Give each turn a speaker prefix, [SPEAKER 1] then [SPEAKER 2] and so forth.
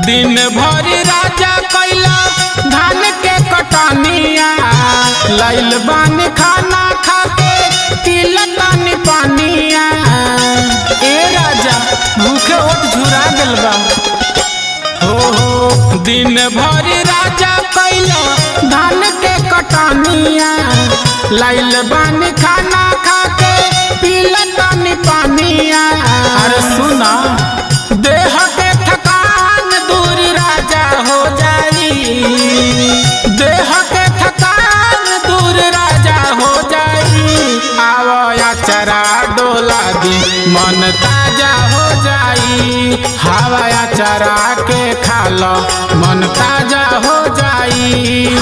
[SPEAKER 1] दिन भर राजा कैला धान के कटनिया लाइल बानी खाना खा के पीला तानी पानिया। ए राजा भूखे ओट झुरा दिल बा हो दिन भर राजा कैला धान के कटनिया लाइल बानी खाना खा के पीला तानी पानिया। अरे सुना देह के थकान दूर राजा हो जाई, देह के थकान दूर राजा हो जाई। आवया चरा डोला दी मन ताजा हो जाई, हवाया चरा के खा लो मन ताजा हो जाई।